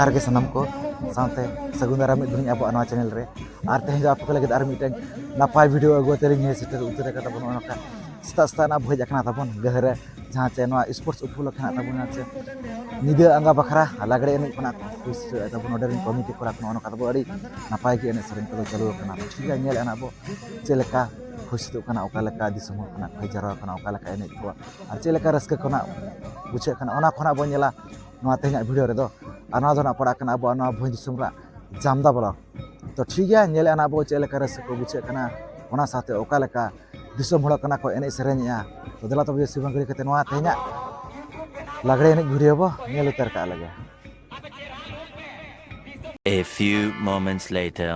जोहार के सनम को साथे सगुन दारा मिद दुनिया अब नवा चैनल रे आर तेज आप को लगे आर मिटन नापाय वीडियो अगो तेलिंग हे सिटर उतर का तबन ओनका स्ता स्ता ना भज अकना तबन गहरे जहां चे नवा स्पोर्ट्स उपल खना तबन चे निदे अंगा बखरा लागड़े एने खना खुश तबन ऑर्डर कमिटी कोरा खना ओनका तबो अड़ी नापाय के एने सरन को चालू खना ठीक है नेल अना बो चेलका खुश तो खना ओका लका दिसम खना खजरा खना ओका लका एने को आर चेलका रस्क खना बुझे खना ओना खना बो नेला नवा तेज वीडियो रे दो आना दो ना पड़ा कना अब ना भोज दिसम रा जामदा बोला तो ठीक है नेल अना बो चेलका रस्क को बुझे कना ओना साथे ओका लका दिसम हड़ा कना को एने सेरेनिया तो दला तो सिबन गरी कते नवा तेज लागड़े एने वीडियो बो नेल उतर का लगे। A few moments later.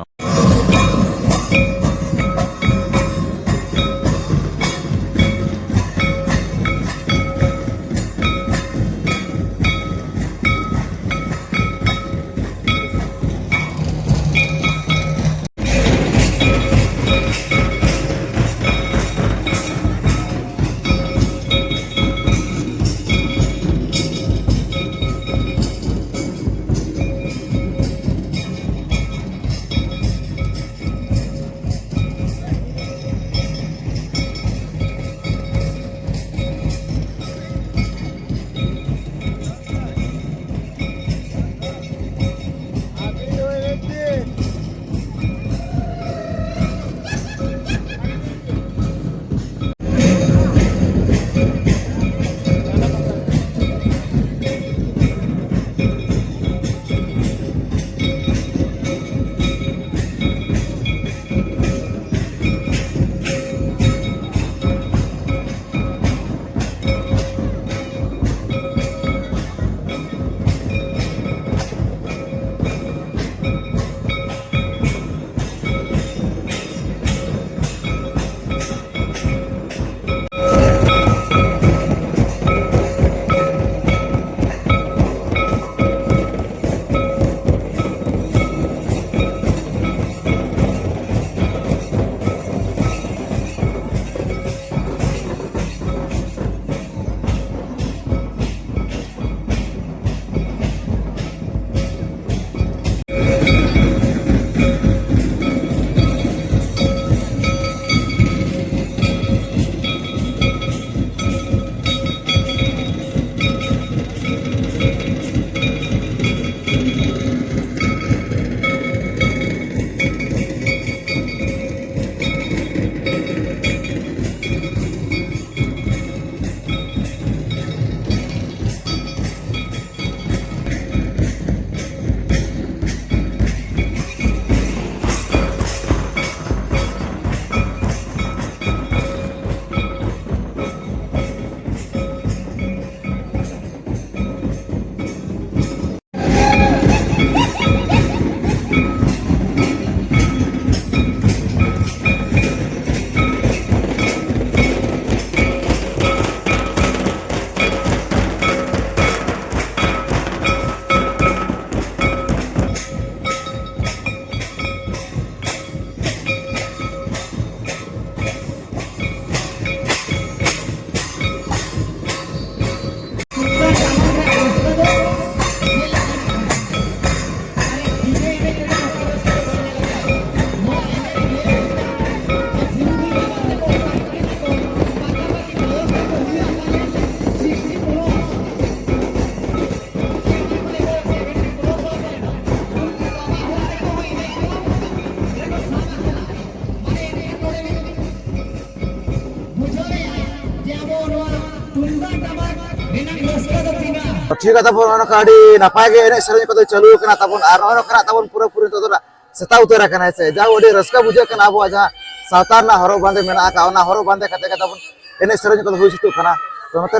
ठीक है तब अड़ी नपाय एने सेरें को चालू तब और तब पूरा पूरी तो सेता उतर से जा अड़ी रस्का बुझे अब जहाँ सावता हरो बांधे मेना हरो बांधे तब एने सेरें को हुई सुतुना तो नोते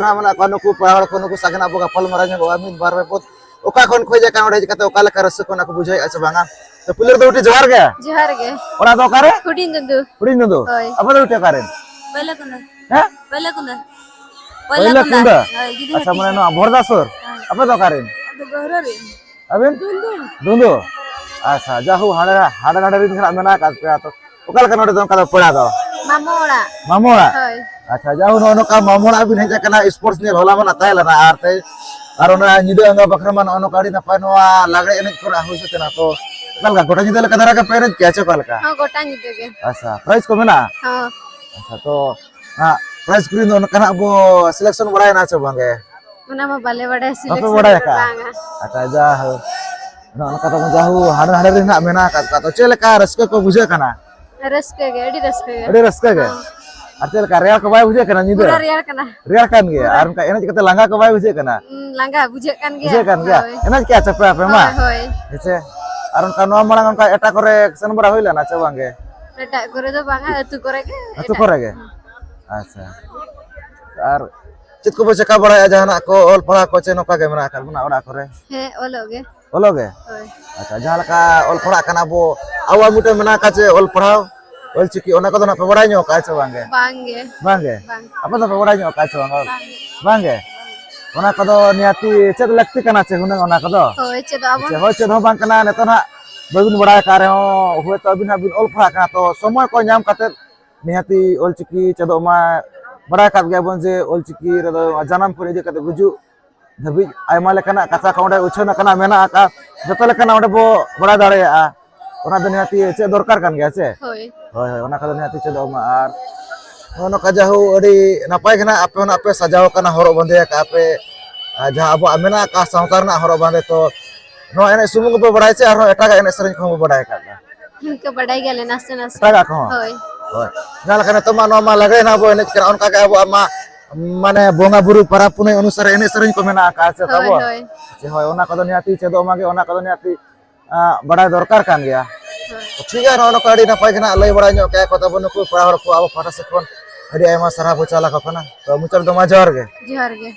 नुकु पड़ा को नुकु सागन अब गपल मारा मिद बार बहुत ओका खन खोजे हेजते ओका रस्का को बुझे से बांगा तो पुलिर दो जोहार गे जोहार गे ओना दो कारे हुडिन दो अब दो उठे कारे पहले कुंदा हैं पहले कुंदा पहले कुंदा अच्छा माने नो भोरदासुर अब दो कारे गहरा रे अबेन दुंदो अच्छा जाहु हाड़ा हाड़ा हाड़ा रिन खना मेना का पे तो ओका नोडे दो का पड़ा दो मामोड़ा अच्छा जाहु नो का मामोड़ा बिन हेजा कना स्पोर्ट्स ने होला मना तायला ना आरते और ओना निदे अंगा बखरा मान ono kadi napai noa lagre enek kora huis tena to kalga gota nyida leka dara ka pere kya kalka हाँ गोटा nyuda ge asa price ko mena हाँ asa to na price kuri no kana abo selection barai na cha bange mana mah bale bade apa selection barai ka banga ata ja no kata ko jahu hana hana ri na mena ka to cheleka raska ko buje kana raske ge adi raske ge ade raska ge ar cheleka real ko bai buje kana pura nyida real kana real kan ge ar ka enek kata langga ko bai buje kana langga bujek kan ge buje kan ge enek kya cha pa ma hoy Ece, aron kanu amarang angka eta kore kesan bara hoila na coba nge. eta gore do banga atu gore ge Atu kore ge. Asa. Ar chit ko bose ka bara aja na ko ol pala ko cheno ka ge mena kal buna ora kore. he olo ge Olo ge. hoy Acha jahala ka ol pala kana bo awa mute mena ka che ol pahau. Ol chiki ona ko na pe bara nyo ka coba nge. bang ge Bang ge. bang Apa to pe bara nyo ka coba nge. bang ge Bang ge. Ona ko do niati chet lakti kana che hunang ona ko do. hoy che do abon Che ho che do bang kana ne to na bagun bada ka re ho huwe to abin abin ol pha kana to somoy ko nyam kate nihati ol chiki chedo ma bada kat ge bon je ol chiki re do janam ko ide kate guju dhabi aima lekana kata ka onde uchona kana mena ka joto lekana onde bo bada dare a ona do nihati che dorkar kan ge che hoy hoy hoy ona ka do nihati chedo ma ar ono ka jahu adi napai kana ape sajao kana horok bande ka ape jaha abo amena ka sautar na horok bande to no ene sumung ko badai che aro eta ga ene sereng ko badai ka ke badai gele naste naste eta ga ko hoy hoy jala kana to ma no ma lagai na bo ene kira on ka ga abo ama mane bonga buru para punai anusare ene sereng ko mena ka che hoy tabo hoy che hoy ona ka do niati che do ma ge ona ka do niati badai dorkar kan ya ठीक है ono ka adi napai kana lay bada nyok ka kota bono ko para hor ko abo para sekon adi ayma sarah bo chala ka kana to muchal do ma jor ge johar ge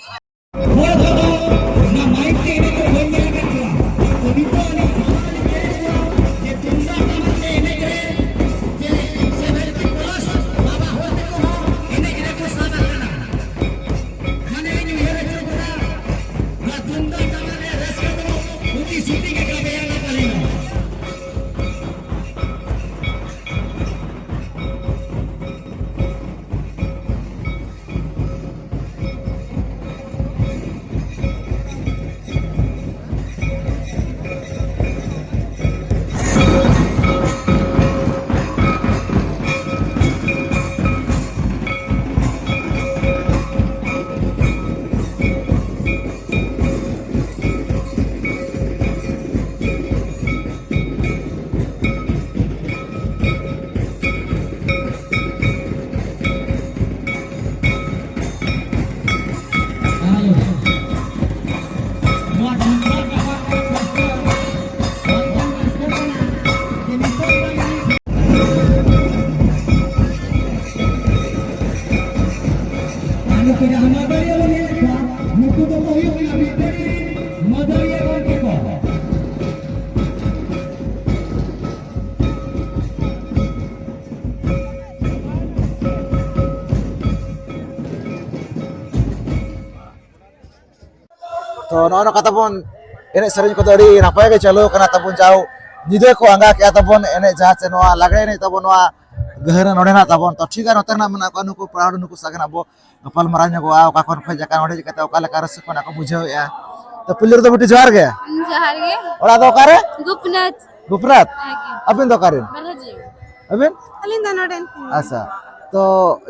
to no kata pun ene sereng ko dari napai ge chalo kana tapun jauh nyide ko angga ke tapun ene jaha che noa lagai ne tapun noa gehera node na tapun to ठीक है noter na mena ko nuku paradu nuku sagana bo gapal maranya go aw ka kon khaja kan ode kata okala karas ko na ko bujau ya to pulir do beti johar ge johar ge ora do kare gupnat guprat agi apin do karin balaji apin alin da noden asa to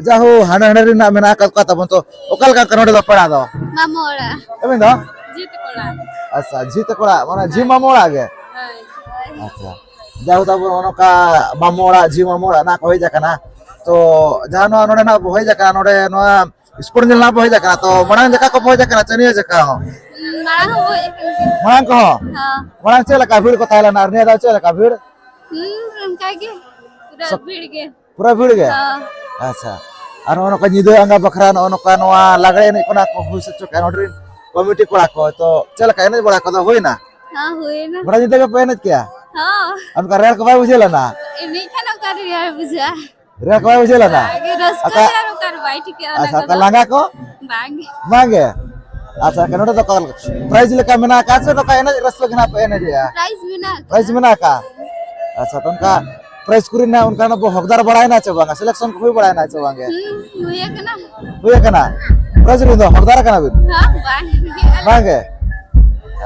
jahu hana hana ri na mena ka tapun to okal ka kan ode do pada do mamora apin do jit kola asa jite kola mana jima mola ge hoy अच्छा जाऊ तब ओनका मामोड़ा जी मामोड़ा ना होई जाकना तो जहां नोडे ना होई जाकना नोडे no sport nail ना होई जाकना तो मणांग जका को होई जाकना चनिया जका हो marang hoy मणांग को ha मणांग चला का भीड़ को थाला ना ने दा चला का भीड़ का ge pura bhid ge पूरा भीड़ गे ha अच्छा और ओनका निदो अंगा बखरा ओनका नोआ लागड़े ने कोना को हुई सचो का नोड्रिन कमिटी कोड़ा को तो चला का ने बड़ा को होई ना ha hoy na बड़ा निदे के पेन क्या ha हम कर रेल को भाई बुझेला ना ini kan okar ya buja rail को भाई बुझेला ना agi raska Aka- ya okar bai tik अच्छा का लांगा को bang मांगे अच्छा कनोडे तो कल प्राइस लेका मेना का से तो का एने रस लगना पे एने दिया price bina प्राइस मेना का अच्छा तो उनका प्राइस कुरी ना उनका ना वो हकदार बढ़ाए ना चबांगा सिलेक्शन को भी बढ़ाए ना चबांगे huya kana हुए कना प्राइस रे तो हकदार कना बिन ha bang मांगे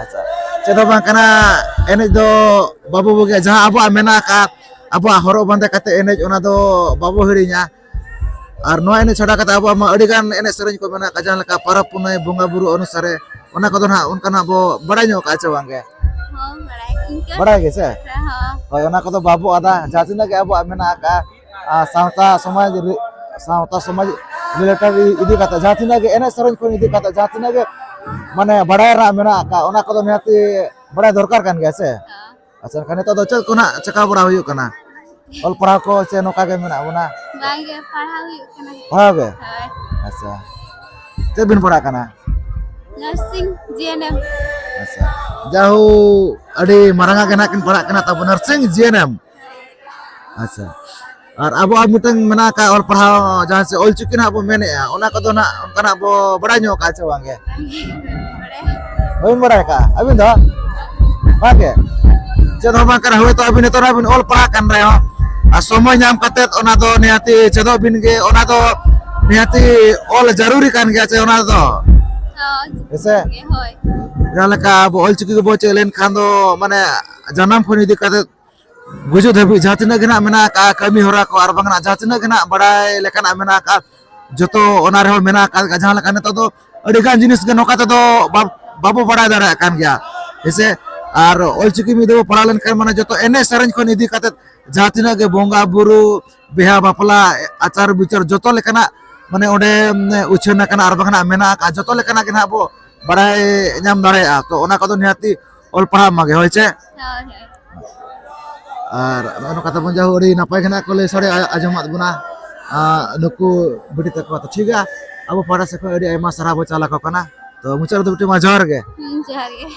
अच्छा चेदो bang kana enej do babu boge jaha abu amena ka abu horok bande kate enej ona do babu hirinya ar no enej chada kata abu ma adi gan enej sereng ko mena ka jahan leka parab punai bonga buru anusare ona kodo na unkana bo badai nyok acha bang ge हाँ बड़ाई इनका badai ge se हाँ hoi ona kodo babu ada jaha tina ge abu amena ka sawta somaj related idi kata jaha tina ge enej sereng ko idi kata jaha tina ge mane badai ra mena ka ona kodo niati badai dorkar kan ge se हाँ अच्छा kan itu do cek kuna ceka bora huyuk kana ol perahu ko ce noka ge mena una बांगे पढ़ा हुई कना perahu ge हाँ अच्छा ce bin pora kana nursing GNM अच्छा jauh adi maranga kena kin pora kana tabu nursing GNM अच्छा ar abo miteng mena ka ol perahu jahan se ol cikin abo mene ya ona ko do na kana abo badai nyok ka ce bang ge बड़े Abin badai ka abin do bage cedo bang kana huwe to abin to abin ol perahu kan reo somoy nyam katet ona do niati cedo bin ge ona do niati ol jaruri kan ge ce ona do हाँ ese ये होय jala ka bo ol chiki bo chelen khan do mane janam khon idi katet guju dhabi jatina gena mena ka kami hora ko ar bangna jatina gena badai lekan amena ka joto ona reho mena ka jahan lekan to do adi gan jinis ge nokate do babu badai dara kan gya ese ar ol chiki mi do paralen kan mane joto ene sareng khon idi katet jatina ge bonga buru beha bapla acar bicar joto lekana mane ode uchena kana ar bangna mena ka joto lekana gena bo badai nyam dare to ona kodo niati ol paham mage hoiche हाँ है আর ono kata pun jauh dari napai kena kole sore ajamat buna nuku bedi takwa to ठीक है अब pada seko adi ayma sarah bo chala ko kana to muchar do beti major ge जहर के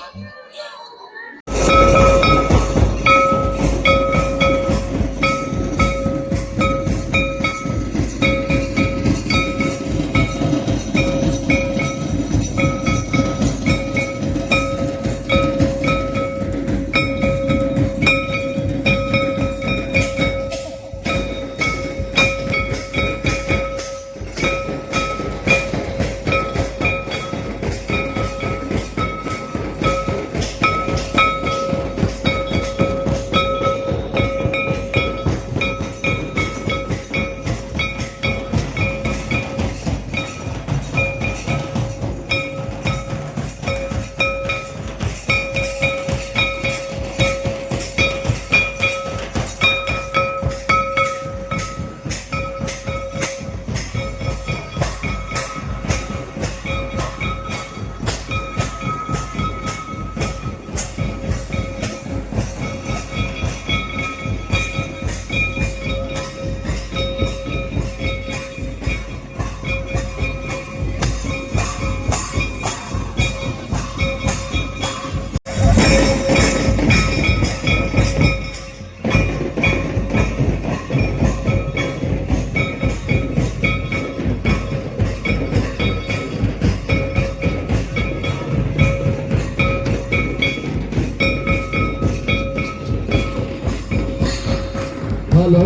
Halo,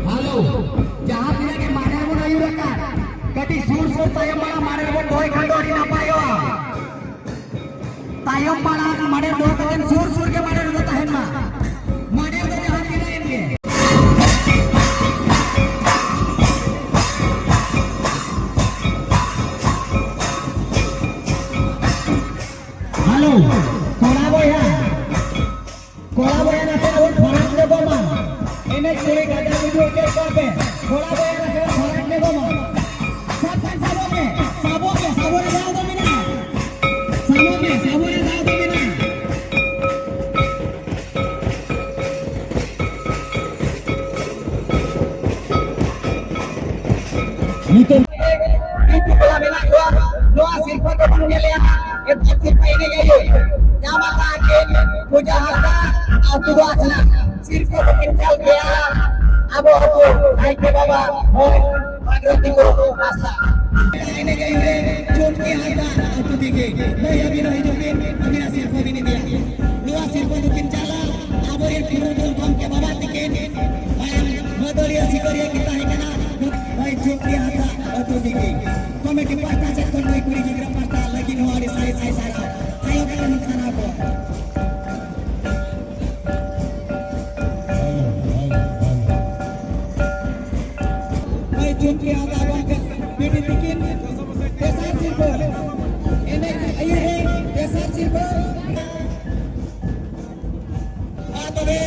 halo, jahat tidak ke mana pun ayu rekan. Kati sur tayam malah mana pun boy kando di napayo. Tayam malah mana dua kali sur ke mana dua tahan mah. Mana itu jahat tidak ini. Halo, kola boya nasi awal farak de boma. Ini kuri gada video ke kape. Kola boya nasi awal farak de boma. Sabkan saboke sabore jauh domina. Sabore jauh domina. Itu kola bela doa sirpa ke panggil ya. Itu sirpa ini kayu. Nama kakin puja harta aku doa senang. Sirpa bikin jauh dia. Abu naik ke bawah. Berhenti guru rasa. Ini kayu cunki harta aku tinggi. Daya bina hidupin. Bina sirpa ini dia. Luas sirpa bikin jalan. Abu yang turun ke bawah tikin. Motoria sikoria kita hikana. Baik cunki harta aku tinggi. Komedi partai sektor baik kuri juga partai lagi. Noari saya sarap. Ayo kita mencara po. May jumpi ada bang bibikin desa silpo. Ini ayo desa silpo. Adobe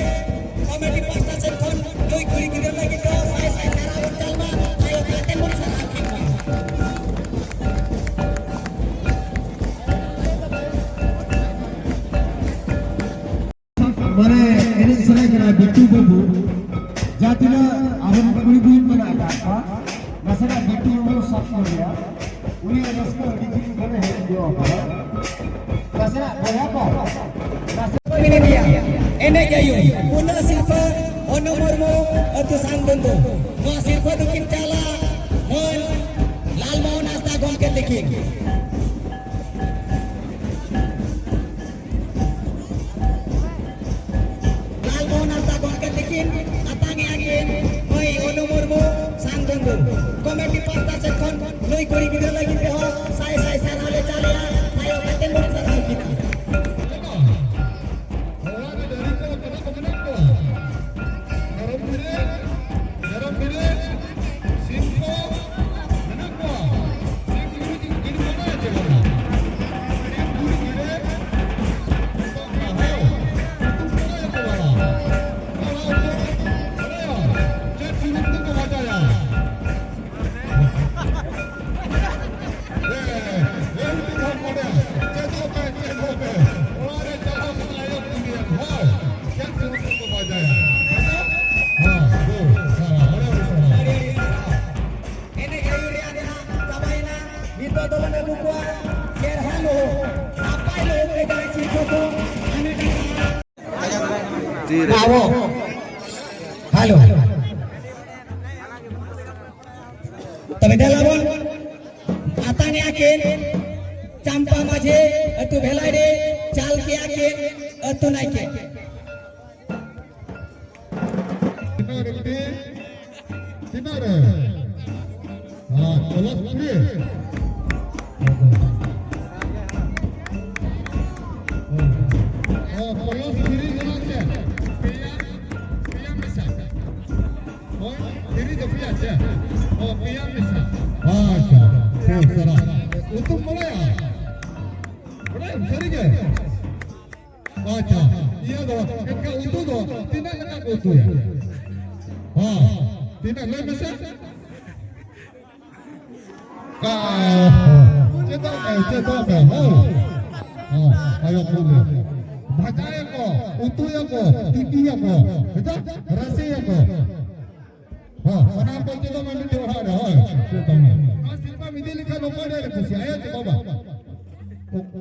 komedi pasta sekhon doi kuri kita lagi ko saya sarap jalma. Ayo kita mencara kita. Mana ini saya kena bitu babu. Jadinya aham kulit mana apa? Masalah bitu babu sakit dia. Uli ada sekali dijin kena dia apa? Masalah berapa? Ini dia. Enek jayu. Puna silpa ono mormo atau sangbentu. Mo silpa dukin cala. Mon lal mau nasta gomket dikin. Lal mau nasta gomket dikin. Atangi akin. Moi ono mormo sangbentu. Komedi pasta sekhon noi kuri kita lagi peho. Saya sarale calia. Ayo katen mo sarale kita. Bravo. Halo. Tapi dalam atane akin campa maje atu belai de chal ke akin atu naike. Timare. Kalau ni. Kalau kiri jalan je. Piyam bisa. Oh, kiri je piyam je. Oh, piyam bisa. Acha. Serah. Untuk mulai. Mulai cari je. Acha. Iya doh. Kita untuk doh. Tidak nak untuk ya. Tidak lebih bisa. Cetak. Ayo punya. Bacanya kok, utuhnya kok, tipinya kok, betul? Rasanya kok. Kenapa kita memilih orang ada? Mas Silpa mesti lihat lokal dari kursi ayat ke bawah.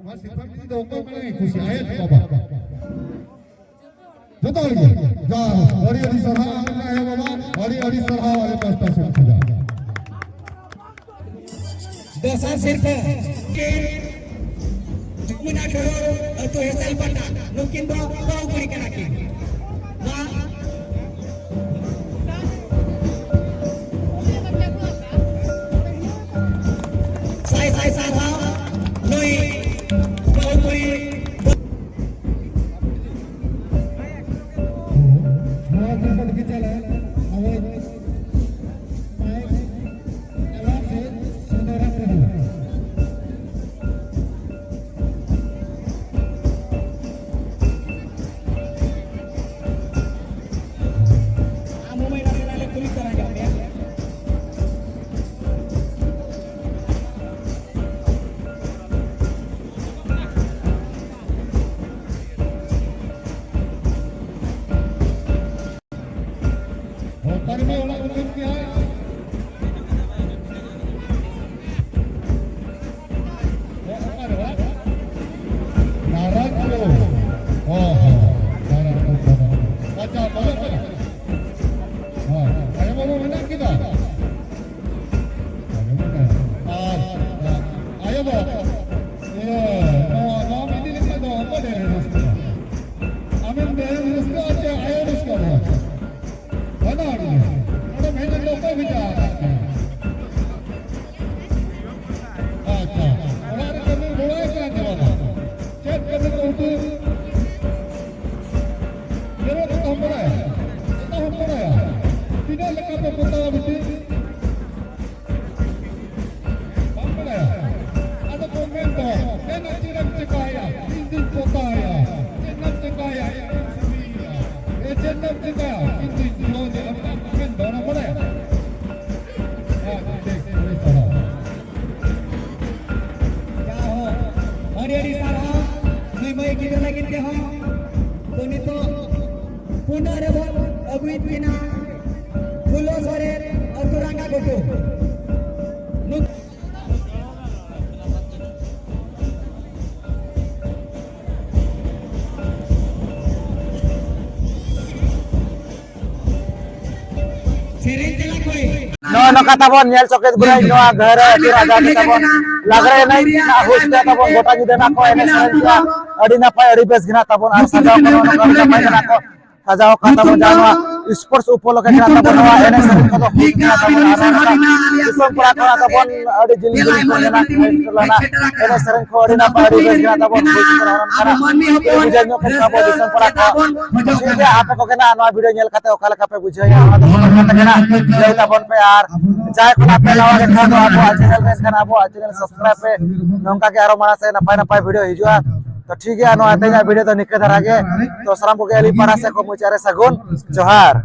Mas Silpa mesti lokal mana kursi ayat ke bawah. Betul lagi. Dah, hari hari serah mana ya bawah? Hari serah ada pasta sudah. Desa Silpa. Muna karo atau hesal banda mungkin bau berikan lagi. Saya sarah noi bau beri. Mau tempat kita awal. Awal se saudara perlu. Parme orang untuk dia. Narak lo. Narak lo. Baca apa? Ayo mau mana kita? Ayo bawa. No, ini kita do apa deh? Amin deh, aja ayo mana ni? Ada banyak lokal kita. लेका पे बतावा बिटी बापड़ा ada komento enak tidak cekaya ini potaya enak cekaya enak cekaya ini lo de apa komento na boleh hari-hari sarah may kita lagi teh ho to nito punar rebon aguit kina fulo sore aturanga goto sering telah koi no kata bon nyel coket gurai no घर के राजा kita bon lagre nai na hosta ta bon gota juda na ko ene sarja adi na pai adi bes gina ta bon ar sajao ko no ka pai na ko sajao kata bon janwa sports upoloke gina ta bon wa ene sarja ko gina ta bon isam pura ko ta bon adi jili jili ko na lana ene sarja ko adi na pai adi bes gina ta bon kara bujanyo ko ta bon isam pura ko jadi apa ko kena no video nyel kata okala kape bujaya na ta kena jai ta bon pe ar चाहे को आप लावा देखा तो आपको channel में करना आपको channel subscribe पे नौका के आरो मारा से नपाय वीडियो हिजुआ तो ठीक है नो आते वीडियो तो निके धरा के तो सलाम को गेली पारा से को मुचारे सगुन जोहार।